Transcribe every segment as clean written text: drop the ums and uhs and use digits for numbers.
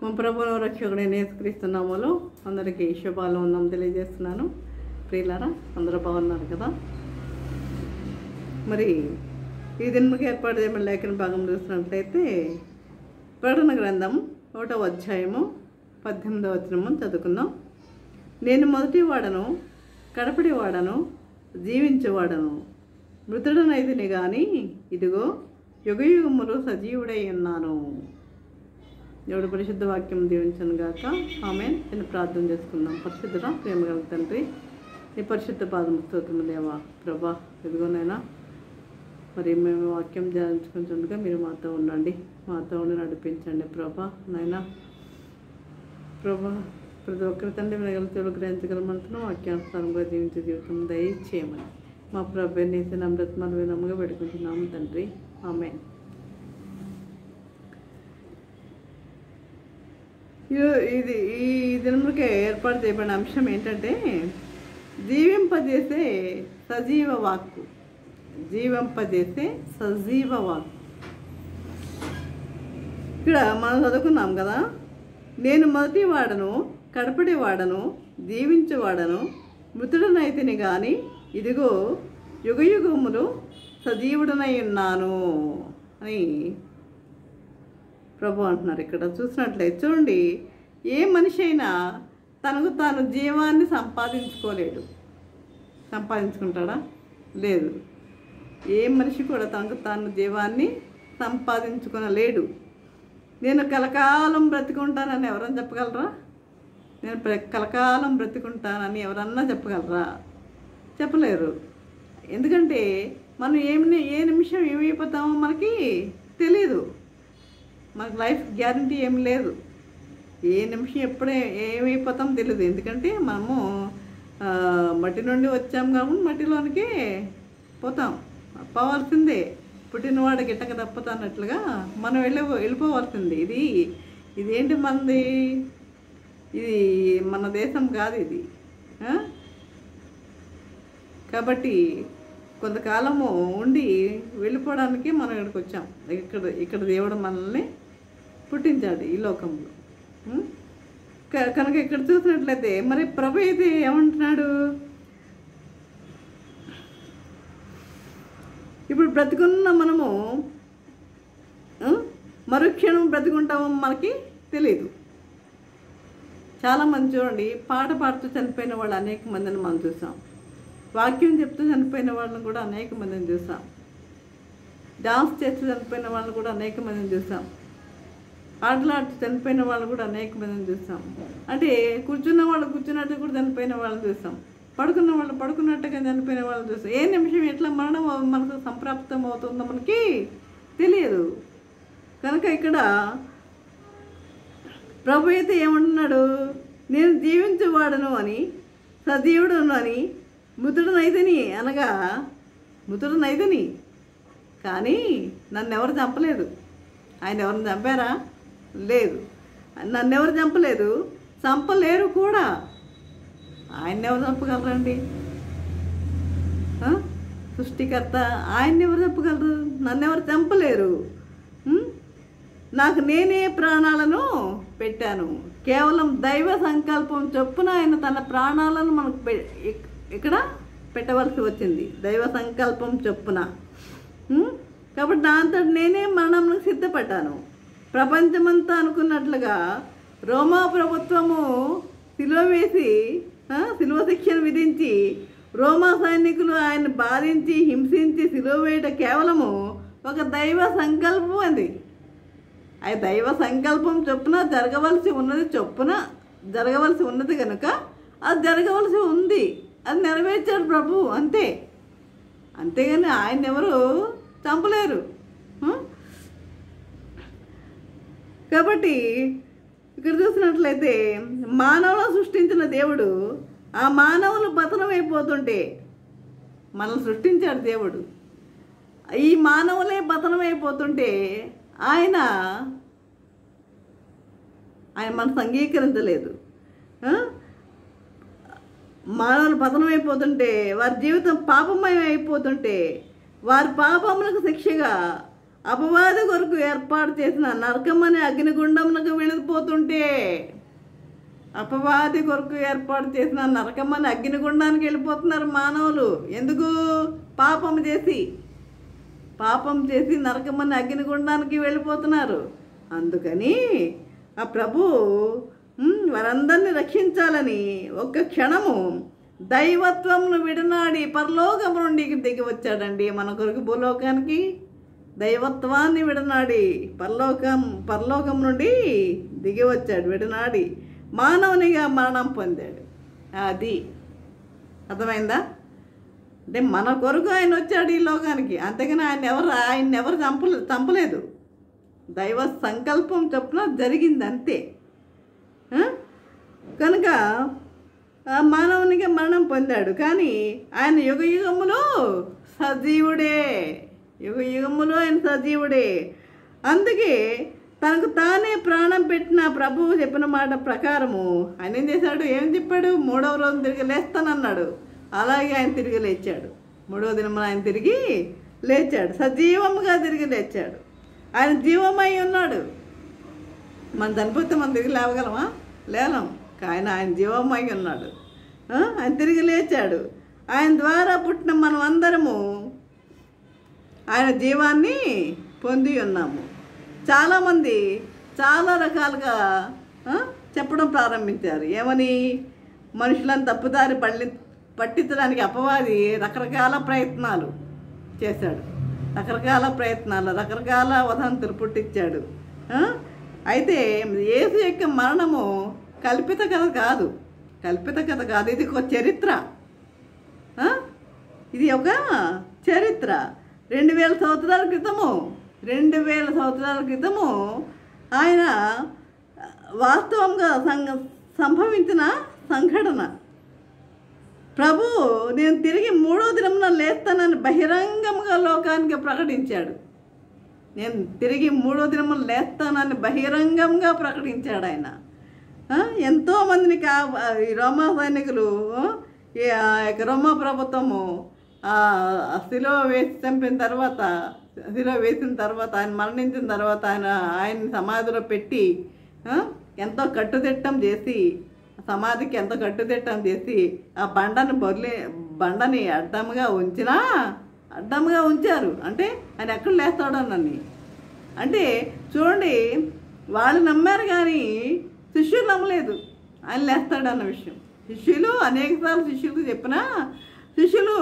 మా ప్రభువు రక్షకుడైన యేసుక్రీస్తు నామములో అందరికీ శుభాలు వందనం తెలియజేస్తున్నాను. ప్రియులారా, అందరూ బాగున్నారు కదా? మరి ఈ దినముకి ఏర్పాటు చేయమని లేఖన భాగం చూసినట్లయితే ప్రకటన గ్రంథం 1వ అధ్యాయము 18వ వచనము చదువుకుందాం. నేను మొదటి వాడను, కడపటి వాడను, జీవించేవాడను, మృతుడనైతిని కానీ ఇదిగో యుగయుగములు సజీవుడై ఉన్నాను. దేవుడి పరిశుద్ధ వాక్యం దీవించను గాక. ఆమేన్. నేను ప్రార్థన చేసుకుందాం. పరిశుద్ధుడా, ప్రేమగల తండ్రి, నీ పరిశుద్ధ పాదం స్తోత్రము దేవా. ప్రభా, ఇదిగోనైనా మరి మేము వాక్యం ధ్యానించుకుంటుండగా మీరు మాతో ఉండండి, మాతో ఉండి నడిపించండి ప్రభా. నైనా ప్రభా, ప్రతి ఒక్కరి తండ్రి వినగల తెలుగు గ్రహించగలమంటున్నాం. వాక్యానుసారంగా జీవించే జీవితం దయచేయమని మా ప్రభు నీతి నమ్రత్మాలు వినముగా పెట్టుకుంటున్నాము తండ్రి. ఆమేన్. ఇది ఈ దినములకే ఏర్పాటు చేయబడిన అంశం ఏంటంటే జీవింపజేసే సజీవ వాక్కు. జీవింపజేసే సజీవ వాక్కు. ఇక్కడ మనం చదువుకున్నాం కదా, నేను మొదటి వాడను, కడపటి వాడను, జీవించేవాడను, మృతుడనైతిని కానీ ఇదిగో యుగయుగములు సజీవుడనై ఉన్నాను అని ప్రభు అంటున్నారు. ఇక్కడ చూసినట్లయితే చూడండి, ఏ మనిషి అయినా తనకు తాను జీవాన్ని సంపాదించుకుంటాడా? లేదు. ఏ మనిషి కూడా తనకు తాను జీవాన్ని సంపాదించుకొనలేడు. నేను కలకాలం బ్రతికుంటానని ఎవరన్నా చెప్పగలరా? నేను కలకాలం బ్రతికుంటానని ఎవరన్నా చెప్పగలరా? చెప్పలేరు. ఎందుకంటే మనం ఏ నిమిషం ఏమైపోతామో మనకి తెలియదు. మనకు లైఫ్ గ్యారంటీ ఏం లేదు. ఏ నిమిషం ఎప్పుడే ఏమైపోతామో తెలియదు. ఎందుకంటే మనము మట్టి నుండి వచ్చాం కాబట్టి మట్టిలోనికి పోవాల్సిందే. పుట్టినవాడు గిట్టక తప్పతన్నట్లుగా మనం వెళ్ళిపోవాల్సిందే. ఇదేంటి మనది? ఇది మన దేశం కాదు ఇది. కాబట్టి కొంతకాలము ఉండి వెళ్ళిపోవడానికి మనం ఇక్కడికి వచ్చాం. ఇక్కడ దేవుడు మనల్ని పుట్టించాడు ఈ లోకంలో. కనుక ఇక్కడ చూసినట్లయితే మరి ప్రభు అయితే ఏమంటున్నాడు? ఇప్పుడు బ్రతికున్న మనము మరుక్షణం బ్రతికుంటామో మనకి తెలియదు. చాలామంది చూడండి, పాట పాడుతూ చనిపోయిన వాళ్ళు అనేక మందిని మనం చూసాం. వాక్యం చెప్తూ చనిపోయిన వాళ్ళని కూడా అనేక మందిని చూసాం. డాన్స్ చేస్తూ చనిపోయిన వాళ్ళని కూడా అనేక మందిని చూసాం. ఆటలాడుతూ చనిపోయిన వాళ్ళు కూడా అనేక మందిని చూసాం. అంటే కూర్చున్న వాళ్ళు కూర్చున్నట్టు కూడా చనిపోయిన వాళ్ళని చూసాం. పడుకున్న వాళ్ళు పడుకున్నట్టుగా చనిపోయిన వాళ్ళని చూసాం. ఏ నిమిషం ఎట్లా మరణం మనకు సంప్రాప్తం అవుతుందో మనకి తెలియదు. కనుక ఇక్కడ ప్రభు అయితే ఏమంటున్నాడు? నేను జీవించేవాడను అని, సజీవుడును అని, మృతుడనైతిని అనగా మృతుడనైతిని కానీ నన్ను ఎవరు చంపలేదు. ఆయన ఎవరిని చంపారా? లేదు. నన్ను ఎవరు చంపలేదు, చంపలేరు కూడా. ఆయన్ని ఎవరు చంపగలరండి? సృష్టికర్త ఆయన్ని ఎవరు చంపగలరు? నన్ను ఎవరు చంపలేరు. నాకు నేనే ప్రాణాలను పెట్టాను. కేవలం దైవ సంకల్పం చొప్పున ఆయన తన ప్రాణాలను మనకు ఇక్కడ పెట్టవలసి వచ్చింది. దైవ సంకల్పం చొప్పున. కాబట్టి దాంతో నేనే మరణంను సిద్ధపడ్డాను. ప్రపంచమంతా అనుకున్నట్లుగా రోమా ప్రభుత్వము సిలువ వేసి సిలువ శిక్షను విధించి రోమా సైనికులు ఆయన బాధించి హింసించి సిలువ వేయట కేవలము ఒక దైవ సంకల్పం. అది ఆ దైవ సంకల్పం చొప్పున జరగవలసి ఉన్నది కనుక అది జరగవలసి ఉంది. అది నెరవేర్చాడు ప్రభు, అంతే. అంతేగాని ఆయన ఎవరు చంపలేరు. కాబట్టి ఇక్కడ చూసినట్లయితే మానవులను సృష్టించిన దేవుడు ఆ మానవులు పతనమైపోతుంటే మనల్ని సృష్టించాడు దేవుడు. ఈ మానవులే పతనమైపోతుంటే ఆయన మనసు అంగీకరించలేదు. మానవులు పతనమైపోతుంటే, వారి జీవితం పాపమయం అయిపోతుంటే, వారి పాపములకు శిక్షగా అపవాది కొరకు ఏర్పాటు చేసిన నరకమనే అగ్నిగుండమునకు వెళ్ళిపోతుంటే, అపవాది కొరకు ఏర్పాటు చేసిన నరకమని అగ్నిగుండానికి వెళ్ళిపోతున్నారు మానవులు. ఎందుకు? పాపం చేసి నరకమని అగ్నిగుండానికి వెళ్ళిపోతున్నారు. అందుకని ఆ ప్రభు వారందరినీ రక్షించాలని ఒక్క క్షణము దైవత్వమును విడనాడి పరలోకం నుండి దిగి వచ్చాడండి మన కొరకు భూలోకానికి. దైవత్వాన్ని విడనాడి పరలోకం నుండి దిగి వచ్చాడు. విడనాడి మానవునిగా మరణం పొందాడు. అది అర్థమైందా? అంటే మన కొరకు ఆయన వచ్చాడు ఈ లోకానికి. అంతేగాని ఆయన ఎవరు చంపలేదు. దైవ సంకల్పం చొప్పున జరిగింది అంతే. కనుక మానవునిగా మరణం పొందాడు. కానీ ఆయన యుగయుగములో సజీవుడే. యుగయుగములో ఆయన సజీవుడే. అందుకే తనకు తానే ప్రాణం పెట్టిన ప్రభువు చెప్పిన మాట ప్రకారము ఆయన ఏం చేశాడు? ఏం చెప్పాడు? 3వ రోజు తిరిగి లేస్తానన్నాడు. అలాగే ఆయన తిరిగి లేచాడు. 3వ దినమున ఆయన తిరిగి లేచాడు. సజీవముగా తిరిగి లేచాడు. ఆయన జీవమై ఉన్నాడు. మనం చనిపోతే మనం తిరిగి లేవగలమా? లేలం. ఆయన జీవమై ఉన్నాడు. ఆయన తిరిగి లేచాడు. ఆయన ద్వారా పుట్టిన మనం అందరము ఆయన జీవాన్ని పొంది ఉన్నాము. చాలామంది చాలా రకాలుగా చెప్పడం ప్రారంభించారు. ఏమని? మనుషులను తప్పుదారి పట్టించడానికి అపవాది రకరకాల ప్రయత్నాలు చేశాడు. రకరకాల వదంతులు పుట్టించాడు. అయితే యేసు యొక్క మరణము కల్పిత కథ కాదు. ఇది ఒక చరిత్ర. ఇది ఒక చరిత్ర. 2000 సంవత్సరాల క్రితము ఆయన వాస్తవంగా సంభవించిన సంఘటన. ప్రభు నేను తిరిగి 3వ దినమున లేస్తానని బహిరంగంగా లోకానికి ప్రకటించాడు. నేను తిరిగి 3వ దినమున లేస్తానని బహిరంగంగా ప్రకటించాడు ఆయన. ఎంతోమందిని రోమా సైనికులు, రోమా ప్రభుత్వము శిలువ వేసిన తర్వాత ఆయన మరణించిన తర్వాత ఆయన సమాధిలో పెట్టి ఎంతో కట్టుదిట్టం చేసి, సమాధికి ఎంతో కట్టుదిట్టం చేసి ఆ బండని అడ్డంగా ఉంచారు. అంటే ఆయన ఎక్కడ లేస్తాడోనని. అంటే చూడండి, వాళ్ళు నమ్మారు కానీ శిష్యులు నమ్మలేదు ఆయన లేస్తాడన్న విషయం. అనేకసార్లు శిష్యులకు చెప్పినా శిష్యులు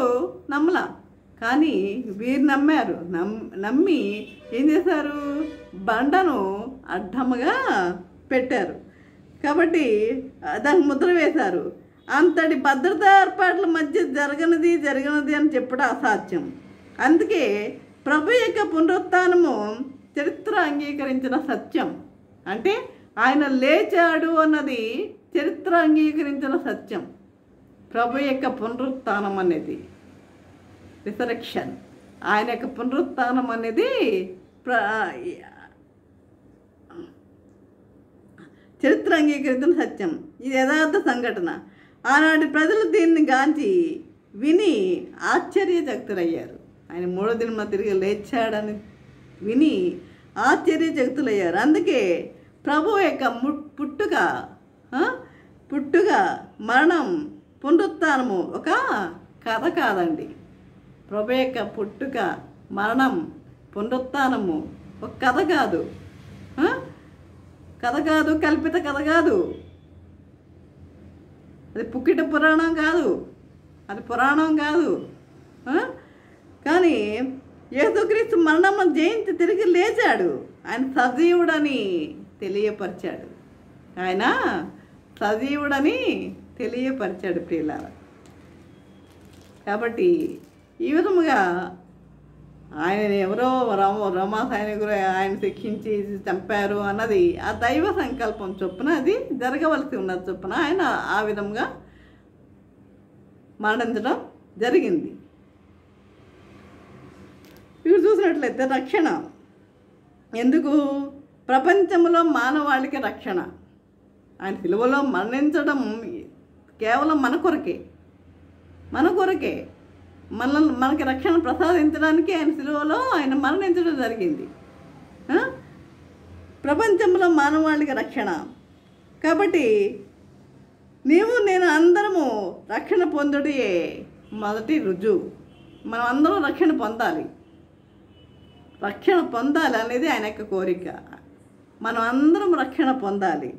నమ్మలా. కానీ వీరు నమ్మారు. నమ్మి ఏం చేశారు? బండను అడ్డముగా పెట్టారు. కాబట్టి దానికి ముద్ర వేశారు. అంతటి భద్రతా ఏర్పాట్ల మధ్య జరగనిది అని చెప్పడం అసాధ్యం. అందుకే ప్రభు యొక్క పునరుత్థానము చరిత్ర అంగీకరించిన సత్యం. అంటే ఆయన లేచాడు అన్నది చరిత్ర అంగీకరించిన సత్యం. ప్రభు యొక్క పునరుత్థానం అనేది, రిసరెక్షన్, ఆయన యొక్క పునరుత్థానం అనేది చరిత్ర అంగీకరించిన సత్యం. ఇది యథార్థ సంఘటన. ఆనాటి ప్రజలు దీన్ని గాంచి విని ఆశ్చర్యచకితులయ్యారు. ఆయన 3వ దినమున తిరిగి లేచాడని విని ఆశ్చర్యచకితులయ్యారు. అందుకే ప్రభు యొక్క పుట్టుక, మరణం, పునరుత్థానము ఒక కథ కాదండి. ప్రభు యొక్క పుట్టుక, మరణం, పునరుత్థానము ఒక కథ కాదు. కల్పిత కథ కాదు. అది పుక్కిట పురాణం కాదు. అది పురాణం కాదు. కానీ యేసుక్రీస్తు మరణమును జయించి తిరిగి లేచాడు. ఆయన సజీవుడని తెలియపరిచాడు. ప్రియులారా. కాబట్టి ఈ విధముగా ఆయన ఎవరో రోమా సైనికులు ఆయన శిక్షించి చంపారు అన్నది ఆ దైవ సంకల్పం చొప్పున, అది జరగవలసి ఉన్నది చొప్పున ఆయన ఆ విధంగా మరణించడం జరిగింది. ఇప్పుడు చూసినట్లయితే రక్షణ ఎందుకు? ప్రపంచంలో మానవాళికి రక్షణ. ఆయన సిలువలో మరణించడం కేవలం మన కొరకే మనకి రక్షణ ప్రసాదించడానికి ఆయన సిలువలో ఆయన మరణించడం జరిగింది. ప్రపంచంలో మానవాళికి రక్షణ. కాబట్టి నీవు నేను అందరము రక్షణ పొందుడే మొదటి రుజువు. మనం అందరం రక్షణ పొందాలి. రక్షణ పొందాలి అనేది ఆయన యొక్క కోరిక. మనం అందరం రక్షణ పొందాలి.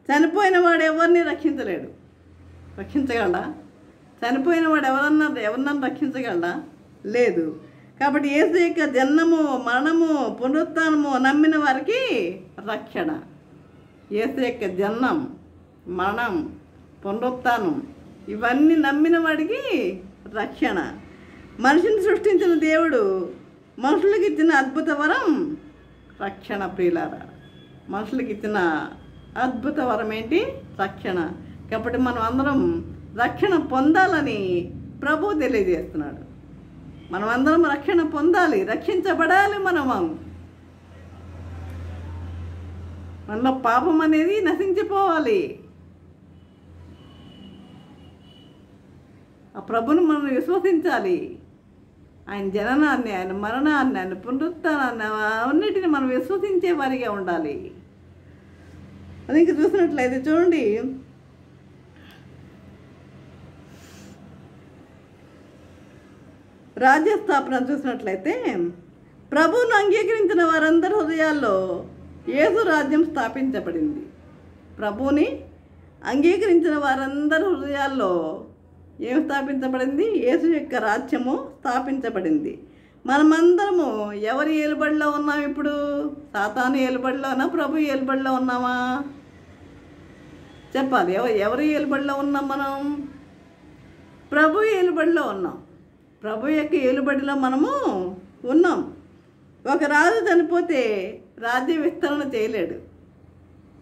చనిపోయిన వాడు ఎవరిని రక్షించలేడు. రక్షించగలడా? చనిపోయిన వాడు ఎవరన్నా రక్షించగలడా? లేదు. కాబట్టి యేసు యొక్క జన్మము, మరణము, పునరుత్థానము నమ్మిన వారికి రక్షణ. యేసు యొక్క జన్మం, మరణం, పునరుత్థానం ఇవన్నీ నమ్మిన వాడికి రక్షణ. మనిషిని సృష్టించిన దేవుడు మనుషులకు ఇచ్చిన అద్భుత వరం రక్షణ. ప్రియులారా, మనుషులకు ఇచ్చిన అద్భుత వరం ఏంటి? రక్షణ. కాబట్టి మనం అందరం రక్షణ పొందాలని ప్రభువు తెలియజేస్తున్నాడు. మనం అందరం రక్షణ పొందాలి, రక్షించబడాలి. మనలో పాపం అనేది నశించిపోవాలి. ఆ ప్రభుని మనం విశ్వసించాలి. ఆయన జననాన్ని, ఆయన మరణాన్ని, ఆయన పునరుత్థానాన్ని అన్నిటిని మనం విశ్వసించే వారిగా ఉండాలి. అది ఇంక చూసినట్లయితే చూడండి, రాజ్యస్థాపన చూసినట్లయితే ప్రభువును అంగీకరించిన వారందరి హృదయాల్లో యేసు రాజ్యం స్థాపించబడింది. ప్రభువుని అంగీకరించిన వారందరి హృదయాల్లో ఏం స్థాపించబడింది? యేసు యొక్క రాజ్యము స్థాపించబడింది. మనమందరము ఎవరి ఏలుబడిలో ఉన్నాం ఇప్పుడు? సాతాను ఏలుబడిలోనా, ప్రభు ఏలుబడిలో ఉన్నామా? చెప్పాలి. ఎవరి ఏలుబడిలో ఉన్నాం మనం? ప్రభు ఏలుబడిలో ఉన్నాం. ప్రభు యొక్క ఏలుబడిలో మనము ఉన్నాం. ఒక రాజు చనిపోతే రాజ్య విస్తరణ చేయలేడు.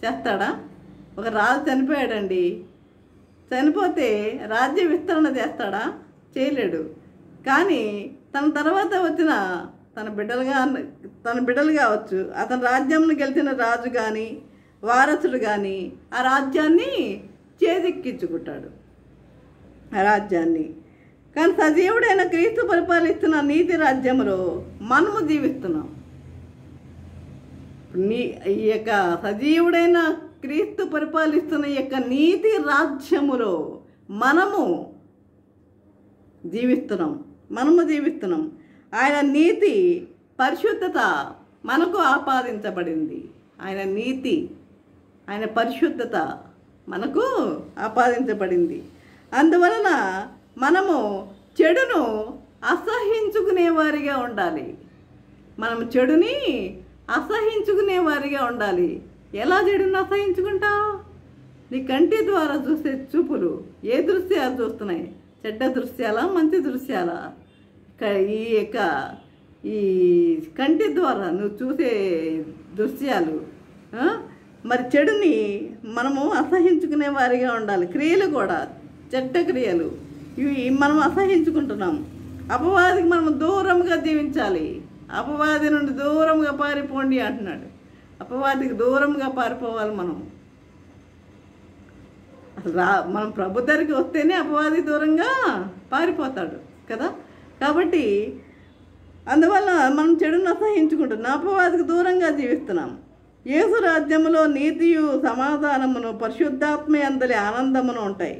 చేస్తాడా? ఒక రాజు చనిపోయాడండి, చనిపోతే రాజ్య విస్తరణ చేస్తాడా? చేయలేడు. కానీ తన తర్వాత వచ్చిన తన బిడ్డలు కావచ్చు, అతని రాజ్యంను గెలిచిన రాజు కానీ వారసుడు కానీ ఆ రాజ్యాన్ని చేజిక్కించుకుంటాడు. ఆ రాజ్యాన్ని కానీ సజీవుడైన క్రీస్తు పరిపాలిస్తున్న నీతి రాజ్యంలో మనము జీవిస్తున్నాం. ఈ యొక్క సజీవుడైన క్రీస్తు పరిపాలిస్తున్న ఈ యొక్క నీతి రాజ్యములో మనము జీవిస్తున్నాం. ఆయన నీతి పరిశుద్ధత మనకు ఆపాదించబడింది. ఆయన నీతి, ఆయన పరిశుద్ధత మనకు ఆపాదించబడింది. అందువలన మనము చెడును అసహించుకునేవారిగా ఉండాలి. మనం చెడుని అసహించుకునేవారిగా ఉండాలి. ఎలా చెడుని అసహించుకుంటావు? నీ కంటి ద్వారా చూసే చూపులు ఏ దృశ్యాలు చూస్తున్నాయి? చెడ్డ దృశ్యాలా, మంచి దృశ్యాలా? ఈ కంటి ద్వారా నువ్వు చూసే దృశ్యాలు, మరి చెడుని మనము అసహించుకునే వారిగా ఉండాలి. క్రియలు కూడా, చెడ్డ క్రియలు ఇవి మనం అసహించుకుంటున్నాం. అపవాదికి మనం దూరంగా జీవించాలి. అపవాది నుండి దూరంగా పారిపోండి అంటున్నాడు. అపవాదికి దూరంగా పారిపోవాలి మనం. అసలు మనం ప్రభు దగ్గరికి వస్తేనే అపవాది దూరంగా పారిపోతాడు కదా. కాబట్టి అందువల్ల మనం చెడును అసహించుకుంటున్నాం, అపవాదికి దూరంగా జీవిస్తున్నాం. యేసు రాజ్యములో నీతియు, సమాధానమును, పరిశుద్ధాత్మ అందలి ఆనందమును ఉంటాయి.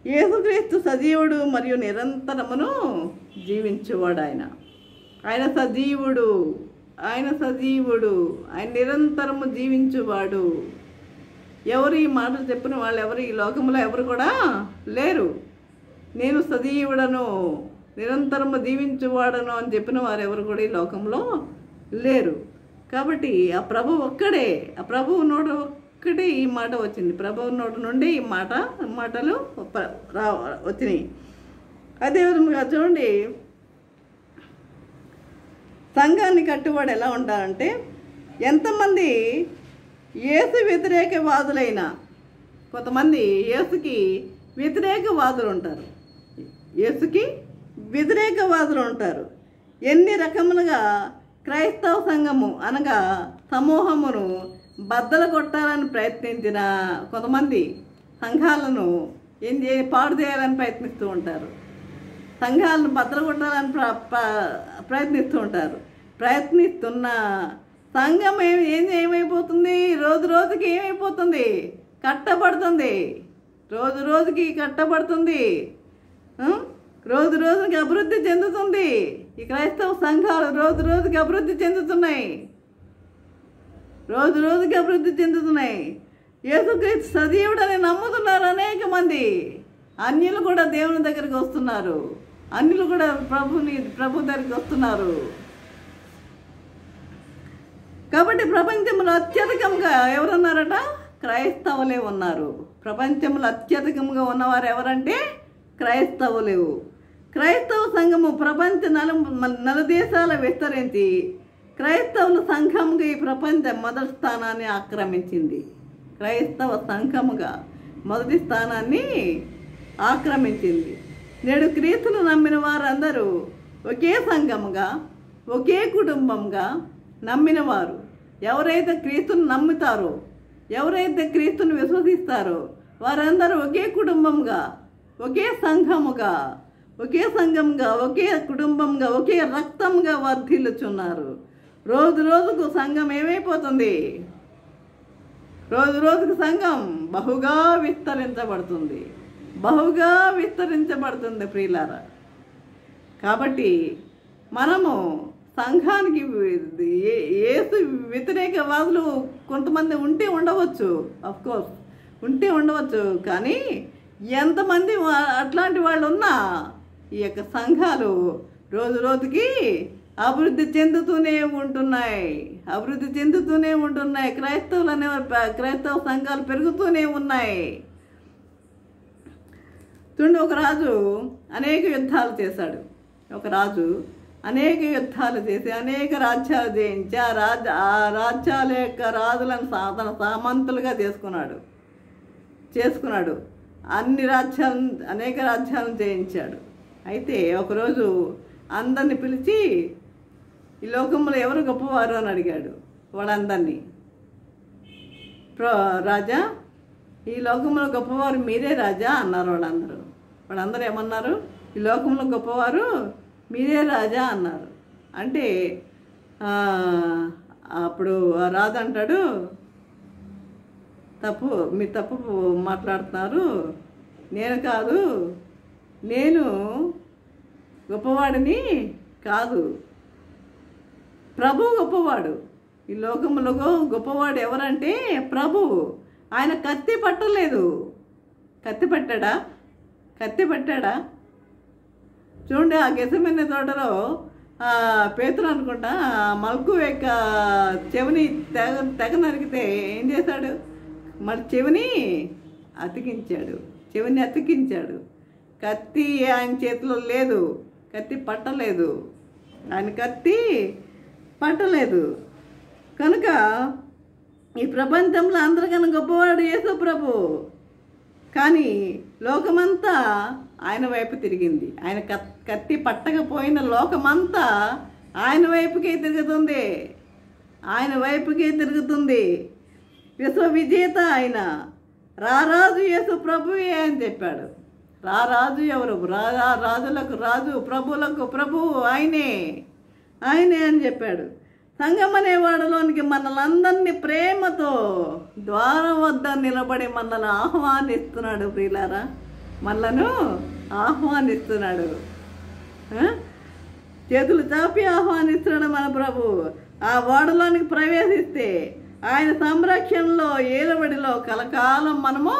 యేసుక్రీస్తు సజీవుడు మరియు నిరంతరమును జీవించేవాడు. ఆయన సజీవుడు, ఆయన నిరంతరము జీవించువాడు. ఎవరు ఈ మాటలు చెప్పిన వాళ్ళు ఎవరు ఈ లోకంలో ఎవరు కూడా లేరు. నేను సజీవుడను, నిరంతరము జీవించువాడను అని చెప్పిన వారు ఎవరు కూడా ఈ లోకంలో లేరు. కాబట్టి ఆ ప్రభు ఒక్కడే, ఆ ప్రభువు నోట ఒక్కటే ఈ మాట వచ్చింది. ప్రభువు నోట నుండి ఈ మాటలు వచ్చినాయి. అదేవిధంగా చూడండి, సంఘాన్ని కట్టుబడి ఎలా ఉంటారంటే, ఎంతమంది యేసు వ్యతిరేకవాదులైనా, కొంతమంది యేసుకి వ్యతిరేకవాదులు ఉంటారు. యేసుకి వ్యతిరేకవాదులు ఉంటారు. ఎన్ని రకములుగా క్రైస్తవ సంఘము అనగా సమూహమును బద్దలు కొట్టాలని ప్రయత్నించిన కొంతమంది సంఘాలను పాడు చేయాలని ప్రయత్నిస్తూ ఉంటారు. సంఘాలను బద్దలు కొట్టాలని ప్రయత్నిస్తూ ఉంటారు. ప్రయత్నిస్తున్న సంఘం ఏమైపోతుంది? రోజు రోజుకి ఏమైపోతుంది? కట్టబడుతుంది. రోజు రోజుకి కట్టబడుతుంది. రోజు రోజుకి అభివృద్ధి చెందుతుంది. ఈ క్రైస్తవ సంఘాలు రోజు రోజుకి అభివృద్ధి చెందుతున్నాయి. రోజు రోజుకి అభివృద్ధి చెందుతున్నాయి. యేసుక్రీస్తు సజీవుడని నమ్ముతున్నారు అనేక మంది. అన్యులు కూడా దేవుని దగ్గరికి వస్తున్నారు. అన్యులు కూడా ప్రభు దగ్గరికి వస్తున్నారు. కాబట్టి ప్రపంచంలో అత్యధికంగా ఎవరున్నారట? క్రైస్తవులే ఉన్నారు. ప్రపంచంలో అత్యధికంగా ఉన్నవారు ఎవరంటే క్రైస్తవులు. క్రైస్తవ సంఘము ప్రపంచ నలుదేశాల విస్తరించి క్రైస్తవుల సంఘముగా ఈ ప్రపంచ మొదటి స్థానాన్ని ఆక్రమించింది. క్రైస్తవ సంఘముగా మొదటి స్థానాన్ని ఆక్రమించింది. నేడు క్రీస్తును నమ్మిన వారందరూ ఒకే సంఘముగా, ఒకే కుటుంబంగా నమ్మినవారు. ఎవరైతే క్రీస్తును నమ్ముతారో, ఎవరైతే క్రీస్తును విశ్వసిస్తారో వారందరూ ఒకే కుటుంబంగా, ఒకే సంఘముగా, ఒకే కుటుంబంగా, ఒకే రక్తంగా వర్ధిల్లుచున్నారు. రోజు రోజుకు సంఘం ఏమైపోతుంది? రోజు రోజుకు సంఘం బహుగా విస్తరించబడుతుంది. బహుగా విస్తరించబడుతుంది ప్రియులారా. కాబట్టి మనము సంఘానికి యేసు వ్యతిరేకవాదులు కొంతమంది ఉండవచ్చు, అఫ్కోర్స్ ఉండవచ్చు. కానీ ఎంతమంది అట్లాంటి వాళ్ళు ఉన్నా ఈ యొక్క సంఘాలు రోజు రోజుకి అభివృద్ధి చెందుతూనే ఉంటున్నాయి. క్రైస్తవ సంఘాలు పెరుగుతూనే ఉన్నాయి. చూడండి, ఒక రాజు అనేక యుద్ధాలు చేశాడు. అనేక యుద్ధాలు చేసి అనేక రాజ్యాలు జయించి ఆ రాజ్యాల యొక్క రాజులను తన సామంతులుగా చేసుకున్నాడు. అనేక రాజ్యాలను జయించాడు. అయితే ఒకరోజు అందరిని పిలిచి ఈ లోకంలో ఎవరు గొప్పవారు అని అడిగాడు వాళ్ళందరినీ. రాజా, ఈ లోకంలో గొప్పవారు మీరే రాజా అన్నారు వాళ్ళందరూ ఏమన్నారు? ఈ లోకంలో గొప్పవారు మీరే రాజా అన్నారు. అంటే అప్పుడు ఆ రాజు అంటాడు, మీరు తప్పు మాట్లాడుతున్నారు. నేను కాదు, నేను గొప్పవాడిని కాదు. ప్రభు గొప్పవాడు. ఈ లోకంలో గొప్పవాడు ఎవరంటే ప్రభువు. ఆయన కత్తి పట్టలేదు. కత్తి పట్టాడా? చూడండి, ఆ గెసమనే తోటలో పేతురు అనుకుంటా మల్కు యొక్క చెవిని తెగ నరికితే ఏం చేశాడు? మరి చెవిని అతికించాడు. కత్తి ఆయన చేతిలో లేదు. కత్తి పట్టలేదు. కనుక ఈ ప్రపంచంలో అందరికన్నా గొప్పవాడు యేసు ప్రభు. కానీ లోకమంతా ఆయన వైపు తిరిగింది. ఆయన కత్తి పట్టకపోయిన లోకమంతా ఆయన వైపుకే తిరుగుతుంది. విశ్వ విజేత ఆయన. రారాజు యేసు ప్రభువే అని చెప్పాడు. రారాజు ఎవరు? రాజులకు రాజు, ప్రభులకు ప్రభువు ఆయనే అని చెప్పాడు. సంఘం అనే వాడలోనికి మనలందరినీ ప్రేమతో ద్వారం వద్ద నిలబడి మనల్ని ఆహ్వానిస్తున్నాడు. ప్రియులారా, మనలను ఆహ్వానిస్తున్నాడు. చేతులు చాపి ఆహ్వానిస్తున్నాడు మన ప్రభు. ఆ వాడలోనికి ప్రవేశిస్తే ఆయన సంరక్షణలో, ఏలుబడిలో కలకాలం మనము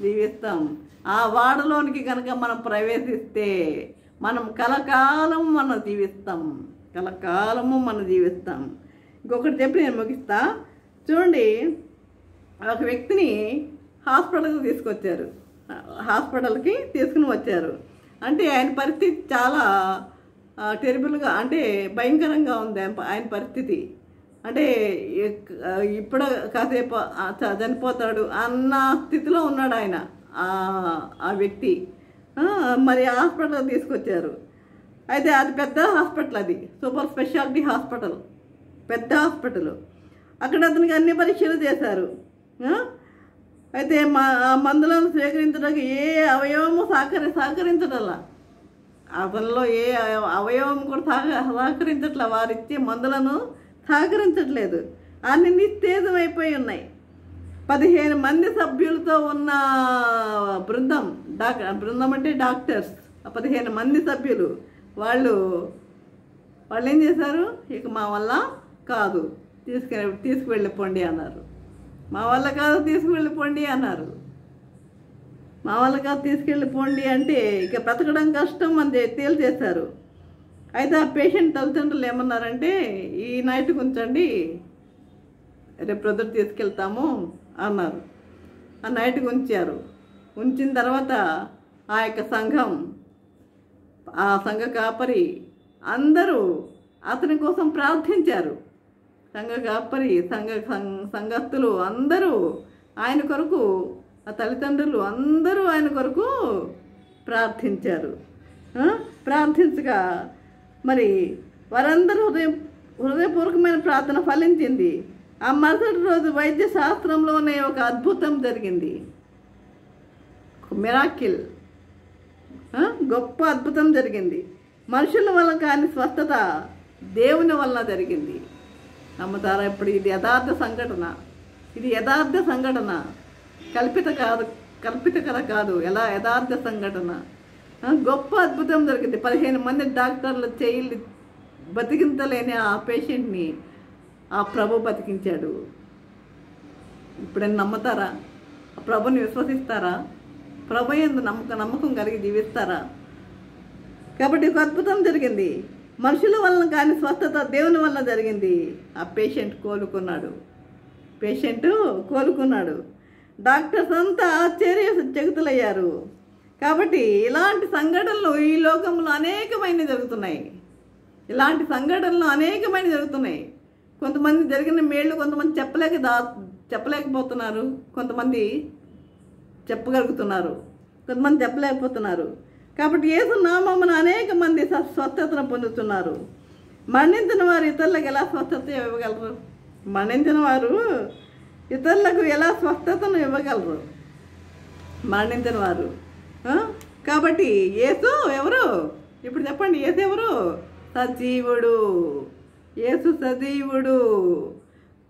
జీవిస్తాం. ఆ వాడలోనికి కనుక మనం ప్రవేశిస్తే మనం కలకాలము మనం జీవిస్తాం. ఇంకొకటి చెప్పి నేను ముగిస్తా. చూడండి, ఒక వ్యక్తిని హాస్పిటల్కి తీసుకుని వచ్చారు. అంటే ఆయన పరిస్థితి చాలా టెరిబుల్గా, అంటే భయంకరంగా ఉంది ఆయన పరిస్థితి. అంటే ఇప్పుడు కాసేపు చనిపోతాడు అన్న స్థితిలో ఉన్నాడు ఆయన, ఆ వ్యక్తి. మరి హాస్పిటల్కి తీసుకొచ్చారు. అయితే అది పెద్ద హాస్పిటల్, అది సూపర్ స్పెషాలిటీ హాస్పిటల్, పెద్ద హాస్పిటల్. అక్కడ అతనికి అన్ని పరీక్షలు చేశారు. అయితే మందులను స్వీకరించడానికి ఏ అవయవము సహకరించడల్లా, అతనిలో ఏ అవయవం కూడా సహకరించట్లా. వారిచ్చే మందులను సహకరించట్లేదు. అన్ని నిస్తేజమైపోయి ఉన్నాయి. 15 మంది సభ్యులతో ఉన్న బృందం అంటే డాక్టర్స్, 15 మంది సభ్యులు వాళ్ళు ఏం చేశారు? ఇక మా వల్ల కాదు, తీసుకువెళ్ళిపోండి అన్నారు. మా వల్ల కాదు, తీసుకువెళ్ళిపోండి అన్నారు. మా వల్ల కాదు, తీసుకెళ్ళిపోండి అంటే ఇక బ్రతకడం కష్టం అని తేల్చేశారు. అయితే ఆ పేషెంట్ తల్లిదండ్రులు ఏమన్నారంటే, ఈ నైట్కి ఉంచండి, రేపు ప్రొద్దుట తీసుకెళ్తాము అన్నారు. ఆ నైట్కి ఉంచారు. ఉంచిన తర్వాత ఆ యొక్క సంఘం, ఆ సంఘ కాపరి అందరూ అతని కోసం ప్రార్థించారు. సంఘ కాపరి, సంఘస్థులు అందరూ ఆయన కొరకు, ఆ తల్లిదండ్రులు అందరూ ఆయన కొరకు ప్రార్థించారు. ప్రార్థించగా మరి వారందరూ హృదయపూర్వకమైన ప్రార్థన ఫలించింది. ఆ మరుసటి రోజు వైద్య శాస్త్రంలోనే ఒక అద్భుతం జరిగింది. మిరాకిల్, గొప్ప అద్భుతం జరిగింది. మనుషుల వల్ల కాని స్వస్థత దేవుని వల్ల జరిగింది. నమ్ముతారా? ఇప్పుడు ఇది యథార్థ సంఘటన. ఇది యథార్థ సంఘటన, కల్పిత కాదు, ఎలా యథార్థ సంఘటన. గొప్ప అద్భుతం జరిగింది. 15 మంది డాక్టర్లు చేయి బతికించలేని ఆ పేషెంట్ని ఆ ప్రభు బతికించాడు. ఇప్పుడైనా నమ్ముతారా? ఆ ప్రభుని విశ్వసిస్తారా? ప్రభు యందు నమ్మకం కలిగి జీవిస్తారా? కాబట్టి ఒక అద్భుతం జరిగింది. మనుషుల వలన కానీ స్వస్థత దేవుని వలన జరిగింది. ఆ పేషెంట్ కోలుకున్నాడు. డాక్టర్స్ అంతా ఆశ్చర్యచకితులయ్యారు. కాబట్టి ఇలాంటి సంఘటనలు ఈ లోకంలో అనేకమైనవి జరుగుతున్నాయి. కొంతమంది జరిగిన మేళ్ళు కొంతమంది చెప్పలేకపోతున్నారు, కొంతమంది చెప్పలేకపోతున్నారు. కాబట్టి యేసు నామమున అనేక మంది స్వస్థతను పొందుతున్నారు. మరణించిన వారు ఇతరులకు ఎలా స్వస్థత ఇవ్వగలరు? మరణించిన వారు ఇతరులకు ఎలా స్వస్థతను ఇవ్వగలరు? మరణించిన వారు. కాబట్టి యేసు ఎవరు? ఇప్పుడు చెప్పండి, యేసు ఎవరు? సజీవుడు. యేసు సజీవుడు,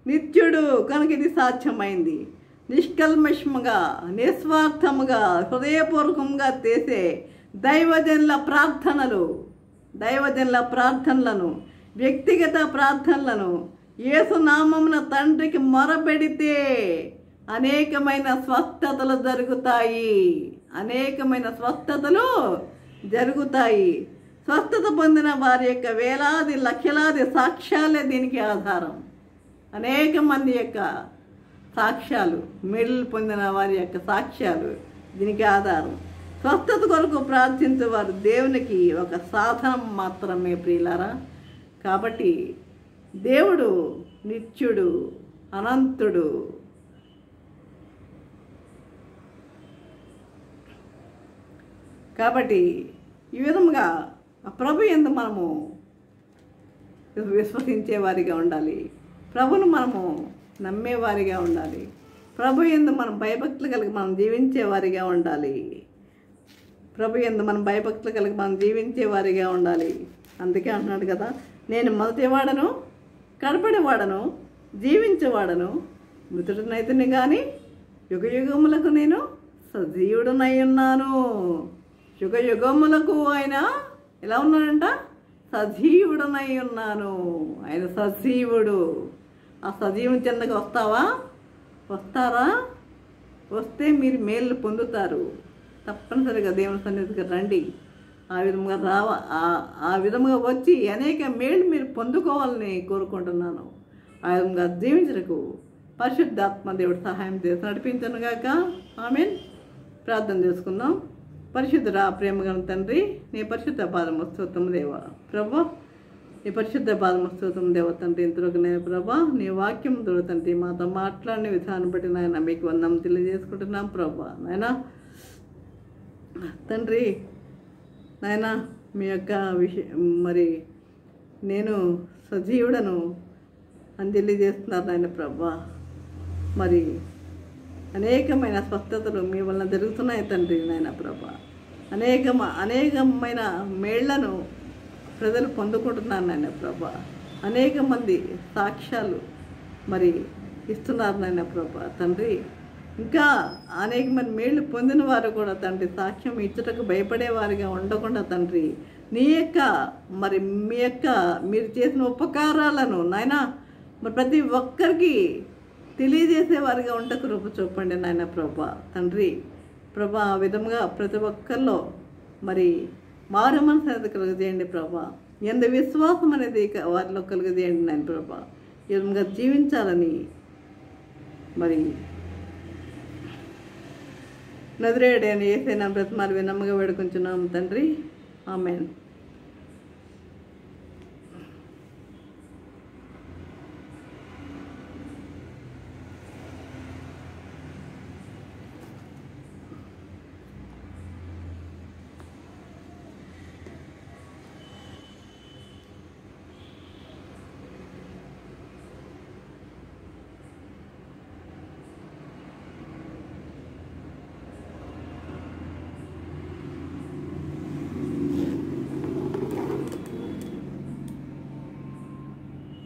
నిత్యుడు. కనుక ఇది సాధ్యమైంది. నిష్కల్మషముగా, నిస్వార్థముగా, హృదయపూర్వకంగా చేసే దైవజనుల ప్రార్థనలను, వ్యక్తిగత ప్రార్థనలను యేసు నామమున తండ్రికి మొరపెడితే అనేకమైన స్వస్థతలు జరుగుతాయి. స్వస్థత పొందిన వారి యొక్క వేలాది లక్షలాది సాక్ష్యాలే దీనికి ఆధారం. అనేక మంది యొక్క సాక్ష్యాలు, మెడలు పొందిన వారి యొక్క సాక్ష్యాలు దీనికి ఆధారం. స్వస్థత కొరకు ప్రార్థించేవారు దేవునికి ఒక సాధనం మాత్రమే ప్రియులారా. కాబట్టి దేవుడు నిత్యుడు, అనంతుడు. కాబట్టి ఈ విధముగా ప్రభు యందు మనము విశ్వసించే వారిగా ఉండాలి. ప్రభును మనము నమ్మేవారిగా ఉండాలి. ప్రభు యందు మనం భయభక్తులు కలిగి మనం జీవించే వారిగా ఉండాలి. అందుకే అంటున్నాడు కదా, నేను మొదటివాడను, కడపడివాడను, జీవించేవాడను, మృతుడినైతుని కానీ యుగయుగములకు నేను సజీవుడునై ఉన్నాను. యుగయుగములకు ఆయన ఎలా ఉన్నాడంట? సజీవుడునై ఉన్నాను. ఆయన సజీవుడు. ఆ సజీవుని చెందగా వస్తారా? వస్తే మీరు మేలు పొందుతారు. తప్పనిసరిగా దేవుని సన్నిధికి రండి. ఆ విధముగా వచ్చి అనేక మేలు మీరు పొందుకోవాలని కోరుకుంటున్నాను. ఆ విధంగా జీవించడానికి పరిశుద్ధాత్మ దేవుడు సహాయం చేసి నడిపించను గాక. ఆమేన్. ప్రార్థన చేసుకుందాం. పరిశుద్ధుడా, ప్రేమగల తండ్రి, నీ పరిశుద్ధ పాదము స్తోత్రం దేవా. ప్రభా, నీ పరిశుద్ధ పాదము స్తోత్రం దేవ తండ్రి. ఇంతలోకి నేను ప్రభా, నీ వాక్యం దొర తండ్రి మాతో మాట్లాడిన విధానం బట్టి నాయన మీకు వందనం తెలియజేసుకుంటున్నాం ప్రభా. నాయన తండ్రి, నాయన మీ యొక్క మరి నేను సజీవుడను అని తెలియజేస్తున్నారు నాయన ప్రభా. మరి అనేకమైన స్వస్థతలు మీ వలన జరుగుతున్నాయి తండ్రి నాయన ప్రభా. అనేకమైన మేళ్లను ప్రజలు పొందుకుంటున్నారు నాయన ప్రభా. అనేక మంది సాక్ష్యాలు మరి ఇస్తున్నారు నాయన ప్రభా తండ్రి. ఇంకా అనేక మంది మేళ్ళు పొందిన వారు కూడా తండ్రి సాక్ష్యం ఇచ్చుటకు భయపడేవారిగా ఉండకుండా తండ్రి నీ యొక్క మరి మీరు చేసిన ఉపకారాలను నాయన మరి ప్రతి ఒక్కరికి తెలియజేసేవారిగా ఉంట కృప చూపండి నాయన ప్రభా తండ్రి. ప్రభా ఆ విధంగా ప్రతి ఒక్కరిలో మరి మారు మనసు అనేది కలుగజేయండి ప్రభా. ఎంత విశ్వాసం అనేది వారిలో కలుగజేయండి నాయన ప్రభా. ఈ విధంగా జీవించాలని మరి నజరేయుడైన యేసయ్య నామమున బ్రతిమాలి వినమ్రగా వేడుకొంచున్నాము తండ్రి. ఆమేన్.